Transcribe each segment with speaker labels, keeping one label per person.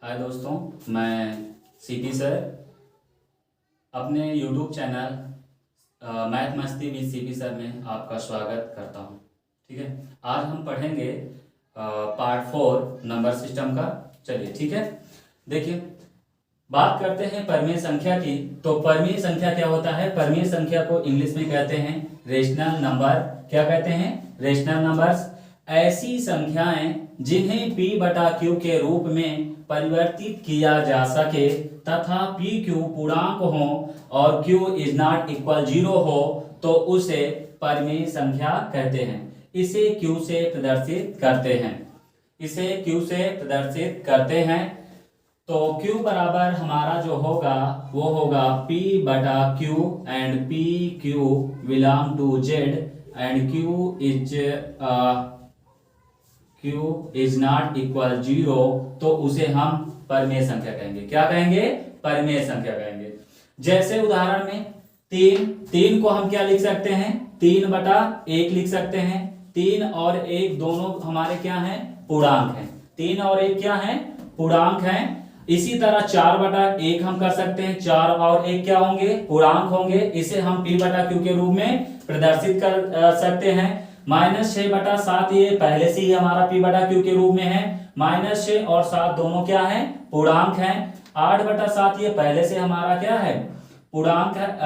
Speaker 1: हाय दोस्तों, मैं CP sir अपने यूट्यूब चैनल मैथ मस्ती विद सीपी सर में आपका स्वागत करता हूं। ठीक है, आज हम पढ़ेंगे पार्ट 4 नंबर सिस्टम का। चलिए ठीक है, देखिए बात करते हैं परिमेय संख्या की। तो परिमेय संख्या क्या होता है? परिमेय संख्या को इंग्लिश में कहते हैं रेशनल नंबर। क्या कहते हैं? Rational numbers. ऐसी संख्याएं जिन्हें p बटा q के रूप में परिवर्तित किया जा सके तथा p q पूर्णांक हो और q इज नॉट इक्वल 0 हो तो उसे परिमेय संख्या कहते हैं। इसे q से प्रदर्शित करते हैं। इसे q से प्रदर्शित करते हैं। तो q बराबर हमारा जो होगा वो होगा p बटा q and p q belong to z and q is not equal 0 तो उसे हम परिमेय संख्या कहेंगे। क्या कहेंगे? परिमेय संख्या कहेंगे। जैसे उदाहरण में तीन को हम क्या लिख सकते हैं? 3 बटा 1 लिख सकते हैं। 3 और 1 दोनों हमारे क्या हैं? पूर्णांक हैं। 3 और 1 क्या हैं? पूर्णांक हैं। इसी तरह 4 बटा 1 हम कर सकते हैं। 4 और 1 क्या होंगे? पूर्णांक होंगे। इसे हम p बटा q के रूप में प्रदर्शित कर सकते हैं। -6 बटा 7 ये पहले से ही हमारा p बटा q के रूप में है। -6 और 7 दोनों क्या है? पूर्णांक हैं। 8 बटा 7 ये पहले से हमारा क्या है? पूर्णांक है।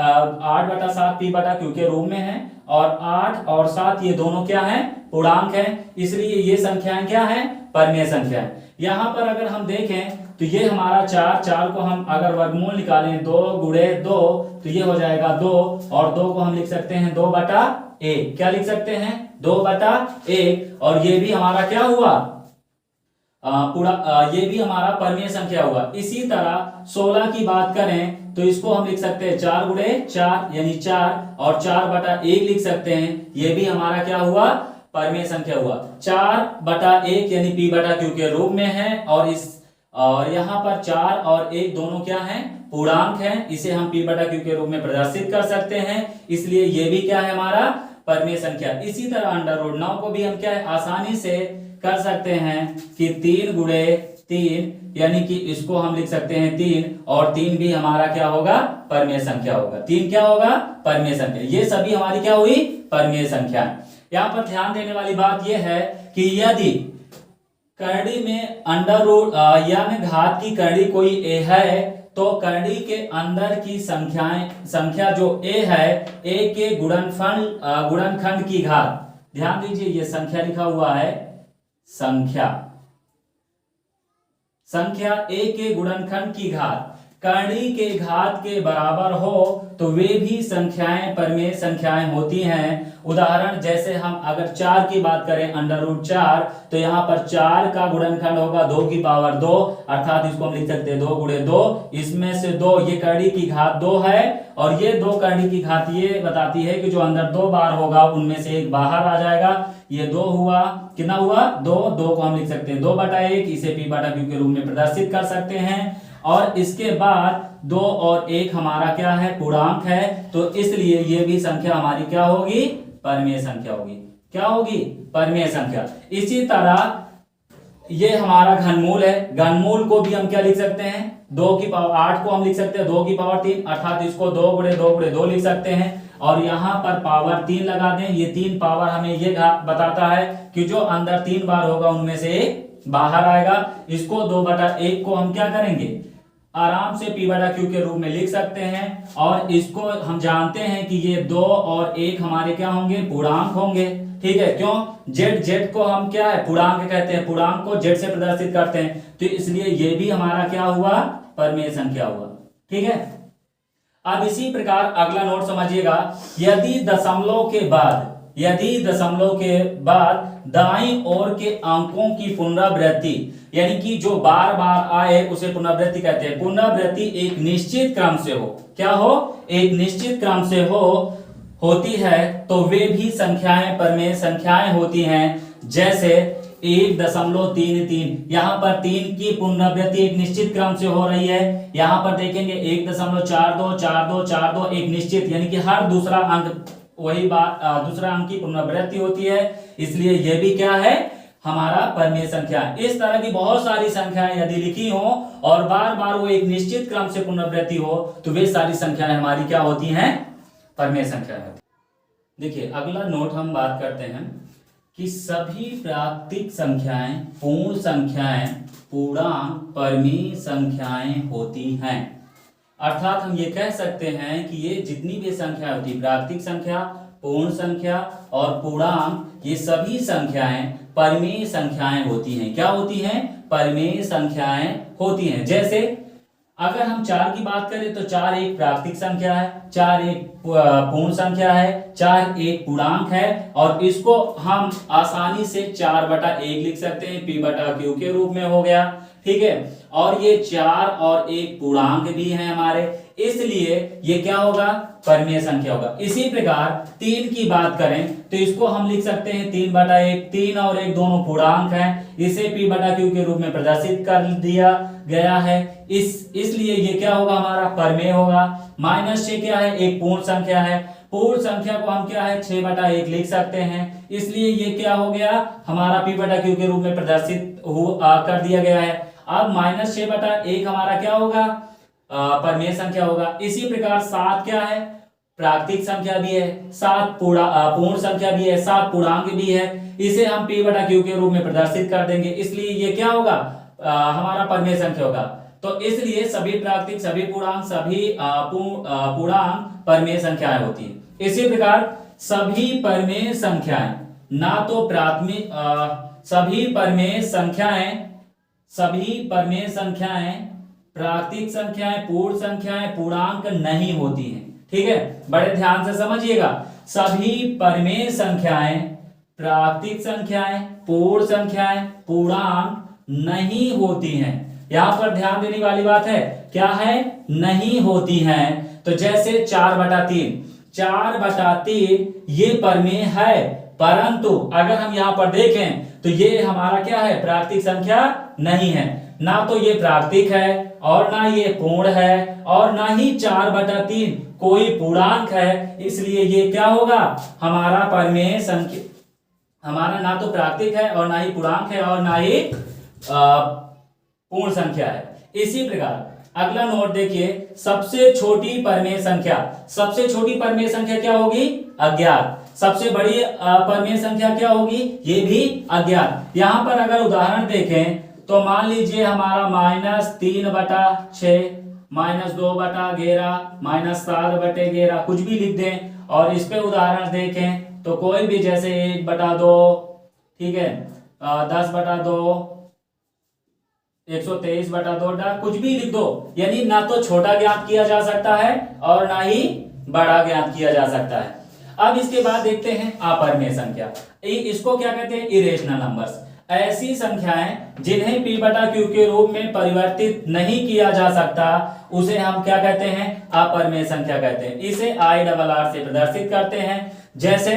Speaker 1: 8 बटा 7 p बटा q के रूप में है और 8 और 7 ये दोनों क्या है? पूर्णांक हैं। इसलिए ये संख्याएं क्या है? परिमेय संख्या है। यहाँ पर अगर हम देखें तो ये हमारा 4 को हम अगर वर्गमूल निकालें 2 गुणे 2 तो ये हो जाएगा 2 और 2 को हम लिख सकते हैं 2 बटा 1। क्या लिख सकते हैं? 2 बटा 1 और ये भी हमारा क्या हुआ? ये भी हमारा परिमेय संख्या हुआ। इसी तरह 16 की बात करें तो इसको हम लिख सकते हैं 4 गुणे 4 यानी 4 और 4 बटा 1 लिख सकते हैं। ये भी हमारा क्या हुआ? परिमेय संख्या हुआ। 4 बटा 1 यानी p बटा q के रूप में है और यहाँ पर 4 और 1 दोनों क्या हैं? पूर्णांक हैं। इसे हम p बटा q के रूप में प्रदर्शित कर सकते हैं। इसलिए ये भी क्या है? हमारा परिमेय संख्या। इसी तरह √9 को भी हम क्या है? आसानी से कर सकते हैं कि 3 गुणे 3 यानी कि इसको हम लिख सकते हैं 3 और 3 भी हमारा क्या होगा? परिमेय संख्या होगा। 3 क्या होगा? परिमेय संख्या। ये सभी हमारी क्या हुई? परिमेय संख्या। यहाँ पर ध्यान देने वाली बात यह है कि यदि करड़ी में यानी घात की करड़ी कोई a है तो करड़ी के अंदर की संख्या जो a है, a के गुणनखंड की घात। ध्यान दीजिए ये संख्या लिखा हुआ है। संख्या a के गुणनखंड की घात करड़ी के घात के बराबर हो तो वे भी संख्याएं परिमेय संख्याएं होती हैं। उदाहरण जैसे हम अगर 4 की बात करें √4 तो यहाँ पर 4 का गुणनखंड होगा 2 की पावर 2 अर्थात इसको हम लिख सकते हैं 2 गुणे 2। इसमें से 2 ये करड़ी की घात 2 है और ये 2 करड़ी की घात ये बताती है कि जो अंदर 2 बार होगा उनमें से एक बाहर आ जाएगा। ये 2 हुआ। कितना हुआ? 2 को हम लिख सकते हैं 2 बटा 1। इसे p बटा q के रूप में प्रदर्शित कर सकते हैं। और इसके बाद 2 और 1 हमारा क्या है? पूर्णांक है। तो इसलिए ये भी संख्या हमारी क्या होगी? परिमेय संख्या होगी। क्या होगी? परिमेय संख्या। इसी तरह ये हमारा घनमूल है। घनमूल को भी हम क्या लिख सकते हैं? 2 की पावर 8 को हम लिख सकते हैं 2 की पावर 3 अर्थात इसको 2 गुणे 2 गुणे 2 लिख सकते हैं और यहाँ पर पावर 3 लगा दें। ये 3 पावर हमें ये बताता है कि जो अंदर 3 बार होगा उनमें से एक बाहर आएगा। इसको 2 बटा 1 को हम क्या करेंगे? आराम से p बटा q के रूप में लिख सकते हैं और इसको हम जानते हैं कि ये 2 और 1 हमारे क्या होंगे? पूर्णांक होंगे। ठीक है, क्यों? z को हम क्या है? पूर्णांक कहते हैं। पूर्णांक को z से प्रदर्शित करते हैं तो इसलिए ये भी हमारा क्या हुआ? परिमेय संख्या हुआ। ठीक है, अब इसी प्रकार अगला नोट समझिएगा। यदि दशमलव के बाद दाईं ओर के अंकों की पुनरावृत्ति यानी कि जो बार बार आए उसे पुनरावृत्ति कहते हैं। पुनरावृत्ति एक निश्चित क्रम से हो। क्या हो? एक निश्चित क्रम से होती है तो वे भी संख्याएं परिमेय संख्याएं होती हैं। जैसे 1.33 यहाँ पर 3 की पुनरावृत्ति एक निश्चित क्रम से हो रही है। यहाँ पर देखेंगे 1.424242 एक निश्चित यानी कि हर दूसरा अंक वही बात दूसरा अंक की पुनरावृत्ति होती है। इसलिए यह भी क्या है? हमारा परमेय संख्या। इस तरह की बहुत सारी संख्याएं यदि लिखी हो और बार बार वो एक निश्चित क्रम से पुनरावृत्ति हो तो वे सारी संख्याएं हमारी क्या होती हैं, परमेय संख्या होती। देखिए अगला नोट हम बात करते हैं कि सभी प्राकृतिक संख्याएं पूर्ण संख्याएं पूर्णांक परमेय संख्याएं होती हैं। अर्थात हम ये कह सकते हैं कि ये जितनी भी संख्या होती है, प्राकृतिक संख्या, पूर्ण संख्या और पूर्णांक, ये सभी संख्याएं परमेय संख्याएं होती हैं। क्या होती हैं, परमेय संख्याएं होती हैं। जैसे अगर हम 4 की बात करें तो 4 एक प्राकृतिक संख्या है, 4 एक पूर्ण संख्या है, 4 एक पूर्णांक है और इसको हम आसानी से 4/1 लिख सकते हैं, p/q के रूप में हो गया। ठीक है, और ये 4 और एक पूर्णांक भी है हमारे, इसलिए ये क्या होगा, परमेय संख्या होगा। इसी प्रकार 3 की बात करें तो इसको हम लिख सकते हैं 3/1, 3 और 1 दोनों पूर्णांक हैं, इसे p/q के रूप में प्रदर्शित कर दिया गया है, इसलिए ये क्या होगा, हमारा परमेय होगा। -6 क्या है, एक पूर्ण संख्या है, पूर्ण संख्या को हम क्या है 6/1 लिख सकते हैं, इसलिए ये क्या हो गया, हमारा p/q के रूप में प्रदर्शित कर दिया गया है। अब -6/1 हमारा क्या होगा, परमेय संख्या होगा। इसी प्रकार 7 क्या है, प्राकृतिक संख्या भी है, 7 पूर्ण संख्या भी है, 7 पूर्णांक भी है, इसे हम p/q के रूप में प्रदर्शित कर देंगे, इसलिए ये क्या होगा, हमारा परमेय संख्या होगा। तो इसलिए सभी प्राकृतिक, सभी पूर्णांक, सभी पूर्णांक परमेय संख्याएं होती है। इसी प्रकार सभी परमेय संख्याएं, ना तो प्राथमिक सभी परमेय संख्याएं प्राकृतिक संख्याएं, पूर्ण संख्याएं, पूर्णांक नहीं होती हैं। ठीक है, बड़े ध्यान से समझिएगा, सभी परमेय संख्याएं प्राकृतिक संख्याएं, पूर्ण संख्याएं, पूर्णांक नहीं होती हैं। यहां पर ध्यान देने वाली बात है, क्या है, नहीं होती हैं। तो जैसे 4/3 ये परमेय है, परंतु अगर हम यहां पर देखें तो ये हमारा क्या है, प्राकृतिक संख्या नहीं है, ना तो ये प्राकृतिक है और ना ये पूर्ण है और ना ही 4/3 कोई पूर्णांक है, इसलिए ये क्या होगा, हमारा परमेय संख्या, हमारा ना तो प्राकृतिक है और ना ही पूर्णांक है और ना ही पूर्ण संख्या है। इसी प्रकार अगला नोट देखिए, सबसे छोटी परमेय संख्या, सबसे छोटी परमेय संख्या क्या होगी, अज्ञात। सबसे बड़ी परमेय संख्या क्या होगी, ये भी अज्ञात। यहां पर अगर उदाहरण देखें तो मान लीजिए हमारा -3/6, -2/11, -7/11 कुछ भी लिख दें और इस पे उदाहरण देखें तो कोई भी, जैसे 1/2, ठीक है, 10/2, 123/2, कुछ भी लिख दो, यानी ना तो छोटा ज्ञात किया जा सकता है और ना ही बड़ा ज्ञात किया जा सकता है। अब इसके बाद देखते हैं अपरमेय संख्या, इसको क्या कहते हैं, इरेशनल नंबर्स। ऐसी संख्याएं जिन्हें p/q के रूप में परिवर्तित नहीं किया जा सकता उसे हम क्या कहते हैं, अपरमेय संख्या कहते हैं। इसे I से प्रदर्शित करते हैं। जैसे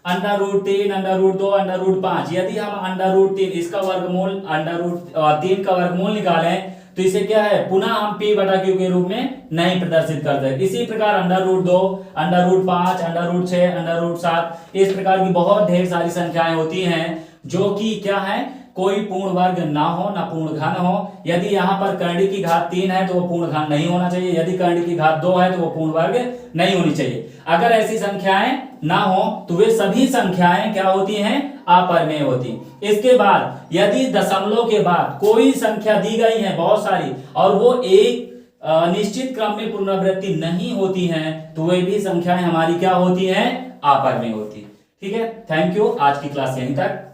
Speaker 1: √3, √2, √5, यदि हम √3 इसका वर्गमूल, √3 का वर्गमूल निकालें तो इसे क्या है, पुनः हम p/q के रूप में नहीं प्रदर्शित करते। इसी प्रकार √2, √5, √6, √7, इस प्रकार की बहुत ढेर सारी संख्याएं होती हैं जो कि क्या है, कोई पूर्ण वर्ग ना हो, ना पूर्ण घन हो। यदि यहाँ पर कर्ण की घात 3 है तो वो पूर्ण घन नहीं होना चाहिए, यदि कर्ण की घात 2 है तो वो पूर्ण वर्ग नहीं होनी चाहिए। अगर ऐसी संख्याएं ना हो तो वे सभी संख्याएं क्या होती हैं, अपरमेय होती। इसके बाद यदि दशमलव के बाद कोई संख्या दी गई है बहुत सारी और वो एक निश्चित क्रम में पुनरावृत्ति नहीं होती हैं तो वे भी संख्याएं हमारी क्या होती हैं, अपरमेय होती। ठीक है, थैंक यू, आज की क्लास यहीं तक।